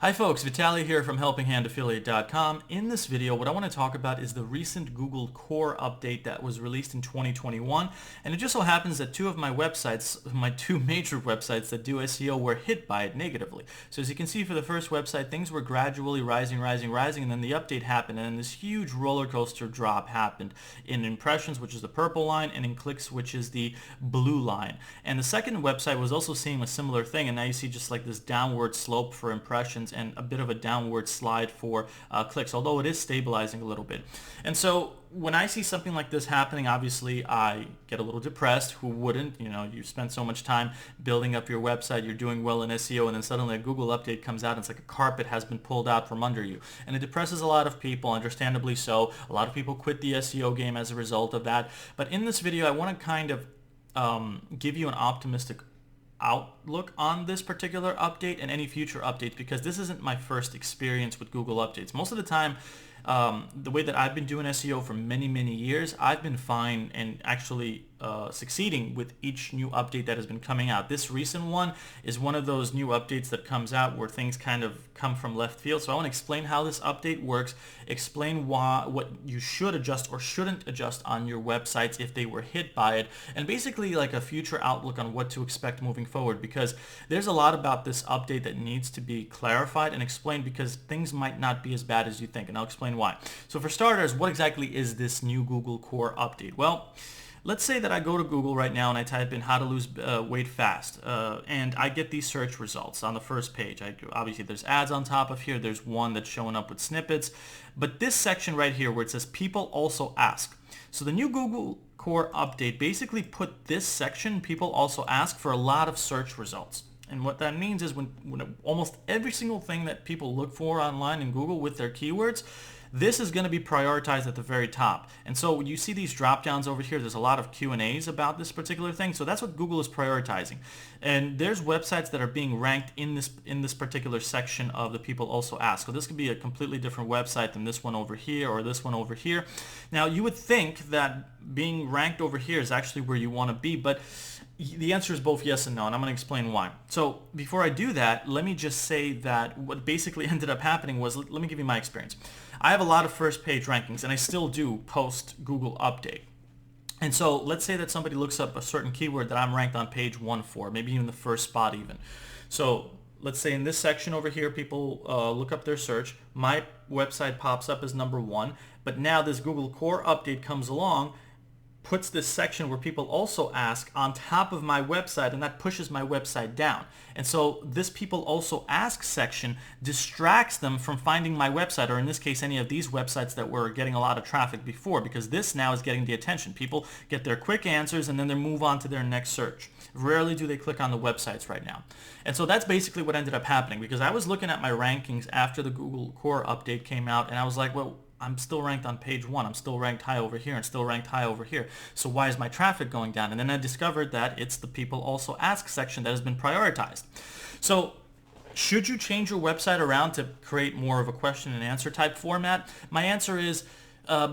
Hi folks, Vitaly here from HelpingHandAffiliate.com. In this video, what I want to talk about is the recent Google Core update that was released in 2021. And it just so happens that two of my websites, my two major websites that do SEO, were hit by it negatively. So as you can see for the first website, things were gradually rising, and then the update happened, and then this huge roller coaster drop happened in impressions, which is the purple line, and in clicks, which is the blue line. And the second website was also seeing a similar thing, and now you see just like this downward slope for impressions and a bit of a downward slide for clicks, although it is stabilizing a little bit. And so when I see something like this happening, obviously I get a little depressed. Who wouldn't? You know, you spend so much time building up your website, you're doing well in SEO, and then suddenly a Google update comes out and it's like a carpet has been pulled out from under you. And it depresses a lot of people, understandably so. A lot of people quit the SEO game as a result of that. But in this video, I want to kind of give you an optimistic outlook on this particular update and any future updates, because this isn't my first experience with Google updates. Most of the time, the way that I've been doing SEO for many years, I've been fine and actually succeeding with each new update that has been coming out. This recent one is one of those new updates that comes out where things kind of come from left field. So I want to explain how this update works, explain what you should adjust or shouldn't adjust on your websites if they were hit by it, and basically like a future outlook on what to expect moving forward, because there's a lot about this update that needs to be clarified and explained, because things might not be as bad as you think, and I'll explain why. So for starters, what exactly is this new Google Core update? Well, let's say that I go to Google right now and I type in how to lose weight fast, and I get these search results on the first page. Obviously there's ads on top of here, there's one that's showing up with snippets, but this section right here where it says people also ask. So the new Google Core update basically put this section, people also ask, for a lot of search results. And what that means is when almost every single thing that people look for online in Google with their keywords, this is going to be prioritized at the very top. And so you see these drop downs over here, there's a lot of Q&As about this particular thing. So that's what Google is prioritizing. And there's websites that are being ranked in this particular section of the people also ask. So this could be a completely different website than this one over here or this one over here. Now you would think that being ranked over here is actually where you want to be, but the answer is both yes and no, and I'm going to explain why. So before I do that, let me just say that what basically ended up happening was, let me give you my experience. I have a lot of first page rankings, and I still do post Google update. And so let's say that somebody looks up a certain keyword that I'm ranked on page 1 for, maybe even the first spot even. So let's say in this section over here, people look up their search. My website pops up as number 1, but now this Google Core update comes along, puts this section where people also ask on top of my website, and that pushes my website down. And so this people also ask section distracts them from finding my website, or in this case any of these websites that were getting a lot of traffic before, because this now is getting the attention. People get their quick answers and then they move on to their next search. Rarely do they click on the websites right now. And so that's basically what ended up happening, because I was looking at my rankings after the Google Core update came out, and I was like, well, I'm still ranked on page 1. I'm still ranked high over here and still ranked high over here. So why is my traffic going down? And then I discovered that it's the people also ask section that has been prioritized. So should you change your website around to create more of a question and answer type format? My answer is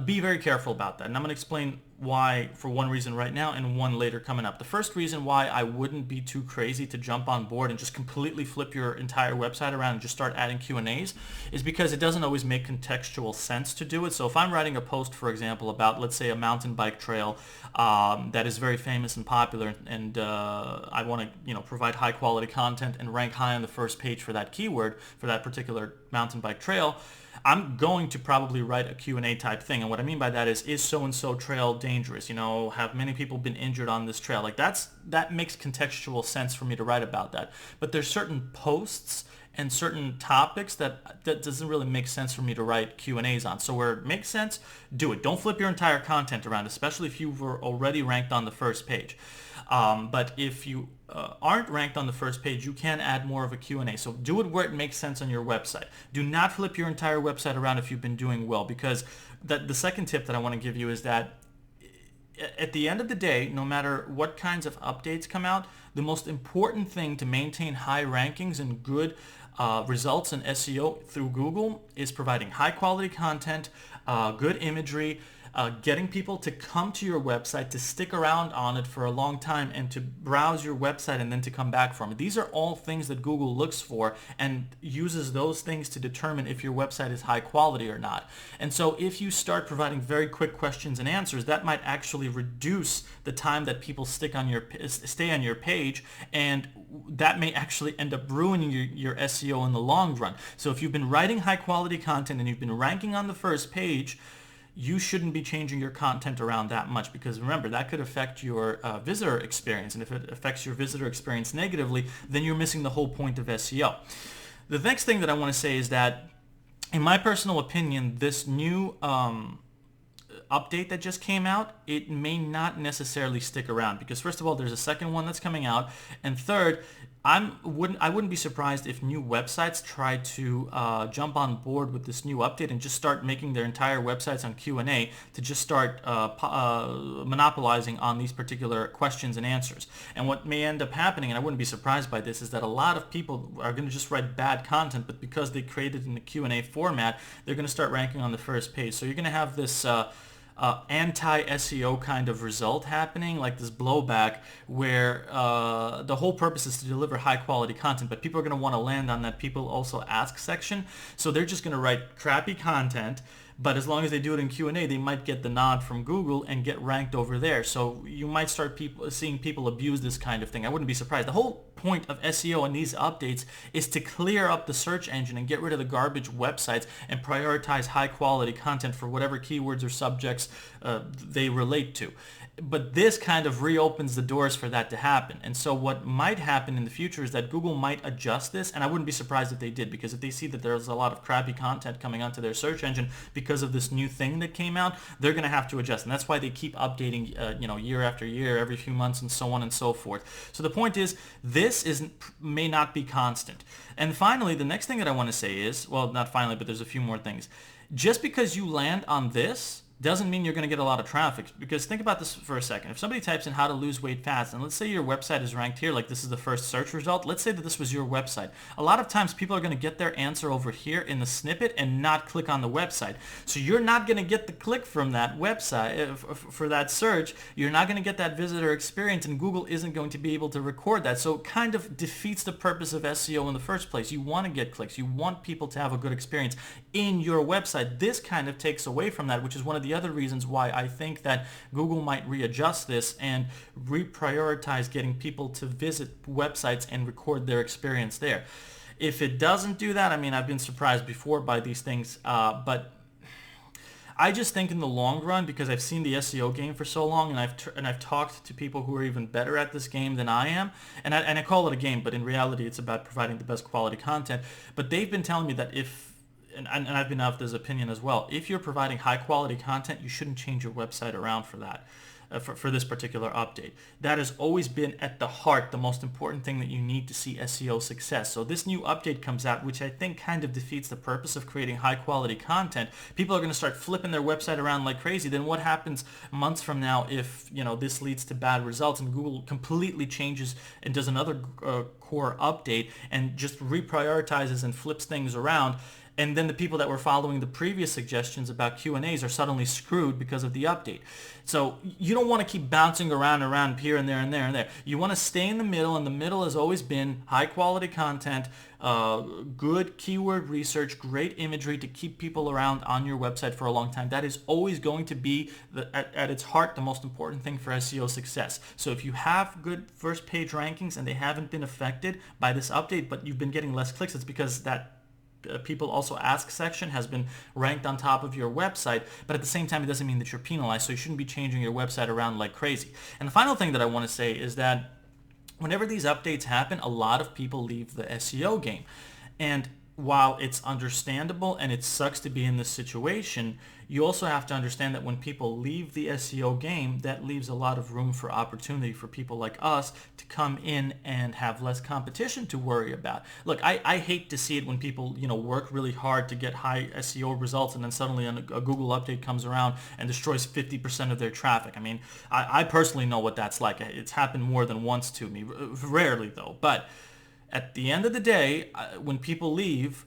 be very careful about that. And I'm going to explain why for one reason right now and one later coming up. The first reason why I wouldn't be too crazy to jump on board and just completely flip your entire website around and just start adding Q&As is because it doesn't always make contextual sense to do it. So if I'm writing a post, for example, about, let's say, a mountain bike trail that is very famous and popular, and I want to provide high quality content and rank high on the first page for that keyword for that particular mountain bike trail, I'm going to probably write a Q&A type thing. And what I mean by that is so-and-so trail dangerous? Have many people been injured on this trail? Like that makes contextual sense for me to write about that. But there's certain posts and certain topics that doesn't really make sense for me to write Q&As on. So where it makes sense, do it. Don't flip your entire content around, especially if you were already ranked on the first page. But if you aren't ranked on the first page, you can add more of a Q&A. So do it where it makes sense on your website. Do not flip your entire website around if you've been doing well, because the second tip that I want to give you is that at the end of the day, no matter what kinds of updates come out, the most important thing to maintain high rankings and good results in SEO through Google is providing high quality content, good imagery, getting people to come to your website, to stick around on it for a long time, and to browse your website and then to come back from it. These are all things that Google looks for and uses those things to determine if your website is high quality or not. And so if you start providing very quick questions and answers, that might actually reduce the time that people stay on your page, and that may actually end up ruining your SEO in the long run. So if you've been writing high quality content and you've been ranking on the first page, you shouldn't be changing your content around that much, because remember, that could affect your visitor experience. And if it affects your visitor experience negatively, then you're missing the whole point of SEO. The next thing that I want to say is that, in my personal opinion, this new update that just came out, it may not necessarily stick around, because first of all, there's a second one that's coming out, and third, I wouldn't be surprised if new websites try to jump on board with this new update and just start making their entire websites on Q&A to just start monopolizing on these particular questions and answers. And what may end up happening, and I wouldn't be surprised by this, is that a lot of people are going to just write bad content, but because they created in the Q&A format, they're going to start ranking on the first page. So you're going to have this anti-SEO kind of result happening, like this blowback, where the whole purpose is to deliver high quality content, but people are going to want to land on that people also ask section. So they're just going to write crappy content, but as long as they do it in Q&A, they might get the nod from Google and get ranked over there. So you might start seeing people abuse this kind of thing. I wouldn't be surprised. The whole point of SEO and these updates is to clear up the search engine and get rid of the garbage websites and prioritize high quality content for whatever keywords or subjects they relate to. But this kind of reopens the doors for that to happen. And so what might happen in the future is that Google might adjust this, and I wouldn't be surprised if they did, because if they see that there's a lot of crappy content coming onto their search engine because of this new thing that came out, they're going to have to adjust. And that's why they keep updating year after year, every few months, and so on and so forth. So the point is, this may not be constant. And finally, the next thing that I want to say is, well, not finally, but there's a few more things. Just because you land on this doesn't mean you're going to get a lot of traffic, because think about this for a second. If somebody types in how to lose weight fast, and let's say your website is ranked here, like this is the first search result, let's say that this was your website. A lot of times people are going to get their answer over here in the snippet and not click on the website. So you're not going to get the click from that website for that search. You're not going to get that visitor experience, and Google isn't going to be able to record that. So it kind of defeats the purpose of SEO in the first place. You want to get clicks. You want people to have a good experience in your website. This kind of takes away from that, which is one of the other reasons why I think that Google might readjust this and reprioritize getting people to visit websites and record their experience there. If it doesn't do that, I mean, I've been surprised before by these things, but I just think in the long run, because I've seen the SEO game for so long, and I've talked to people who are even better at this game than I am, and I call it a game, but in reality it's about providing the best quality content. But they've been telling me that and I've been of this opinion as well, if you're providing high quality content, you shouldn't change your website around for that. For this particular update. That has always been at the heart, the most important thing that you need to see SEO success. So this new update comes out, which I think kind of defeats the purpose of creating high quality content. People are going to start flipping their website around like crazy. Then what happens months from now if this leads to bad results and Google completely changes and does another core update and just reprioritizes and flips things around? And then the people that were following the previous suggestions about Q&As are suddenly screwed because of the update. So you don't want to keep bouncing around here and there and there and there. You want to stay in the middle, and the middle has always been high quality content, good keyword research, great imagery to keep people around on your website for a long time. That is always going to be, at its heart, the most important thing for SEO success. So if you have good first page rankings and they haven't been affected by this update, but you've been getting less clicks, it's because that people also ask section has been ranked on top of your website, but at the same time it doesn't mean that you're penalized, so you shouldn't be changing your website around like crazy. And the final thing that I want to say is that whenever these updates happen, a lot of people leave the SEO game. And while it's understandable and it sucks to be in this situation, you also have to understand that when people leave the SEO game, that leaves a lot of room for opportunity for people like us to come in and have less competition to worry about. Look, I hate to see it when people work really hard to get high SEO results, and then suddenly a Google update comes around and destroys 50% of their traffic. I mean, I personally know what that's like. It's happened more than once to me, rarely though. But at the end of the day, when people leave,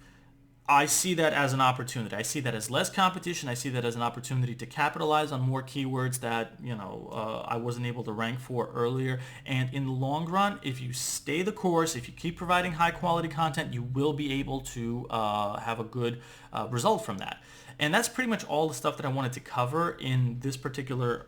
I see that as an opportunity. I see that as less competition. I see that as an opportunity to capitalize on more keywords that, I wasn't able to rank for earlier. And in the long run, if you stay the course, if you keep providing high quality content, you will be able to have a good result from that. And that's pretty much all the stuff that I wanted to cover in this particular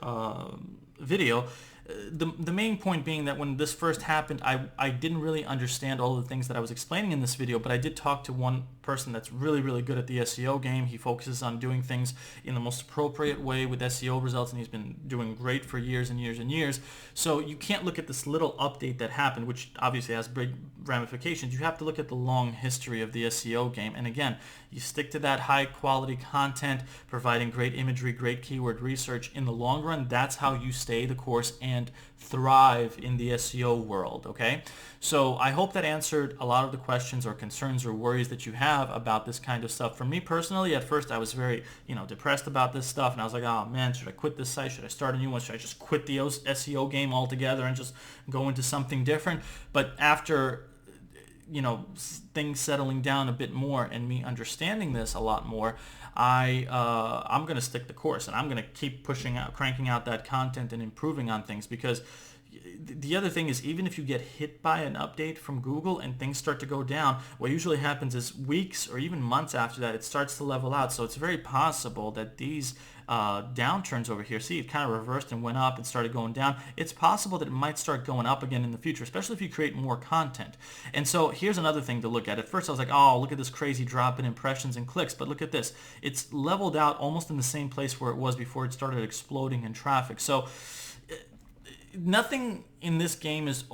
video. The main point being that when this first happened, I didn't really understand all the things that I was explaining in this video, but I did talk to one person that's really, really good at the SEO game. He focuses on doing things in the most appropriate way with SEO results, and he's been doing great for years and years and years. So you can't look at this little update that happened, which obviously has big ramifications. You have to look at the long history of the SEO game. And again, you stick to that high quality content, providing great imagery, great keyword research. In the long run, that's how you stay the course and thrive in the SEO world, okay? So I hope that answered a lot of the questions or concerns or worries that you have about this kind of stuff. For me personally, at first I was very, depressed about this stuff, and I was like, oh man, should I quit this site? Should I start a new one? Should I just quit the SEO game altogether and just go into something different? But after things settling down a bit more and me understanding this a lot more, I'm going to stick the course, and I'm going to keep cranking out that content and improving on things, because the other thing is, even if you get hit by an update from Google and things start to go down, what usually happens is weeks or even months after that, it starts to level out. So it's very possible that these downturns over here, see, it kind of reversed and went up and started going down. It's possible that it might start going up again in the future, especially if you create more content. And so here's another thing to look at. At first I was like, oh, look at this crazy drop in impressions and clicks, but look at this. It's leveled out almost in the same place where it was before it started exploding in traffic. So nothing in this game is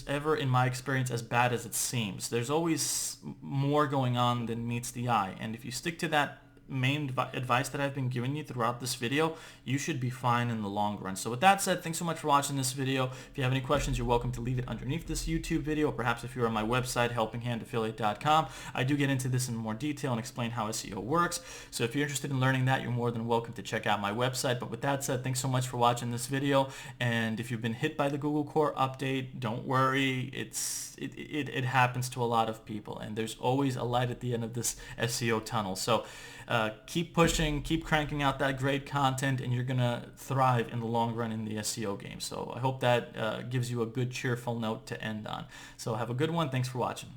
ever, in my experience, as bad as it seems. There's always more going on than meets the eye, and if you stick to that main advice that I've been giving you throughout this video, you should be fine in the long run. So with that said, thanks so much for watching this video. If you have any questions, you're welcome to leave it underneath this YouTube video, or perhaps if you're on my website, helpinghandaffiliate.com, I do get into this in more detail and explain how SEO works. So if you're interested in learning that, you're more than welcome to check out my website. But with that said, thanks so much for watching this video, and if you've been hit by the Google Core update, don't worry. It happens to a lot of people, and there's always a light at the end of this SEO tunnel. So keep pushing, keep cranking out that great content, and you're going to thrive in the long run in the SEO game. So I hope that gives you a good, cheerful note to end on. So have a good one. Thanks for watching.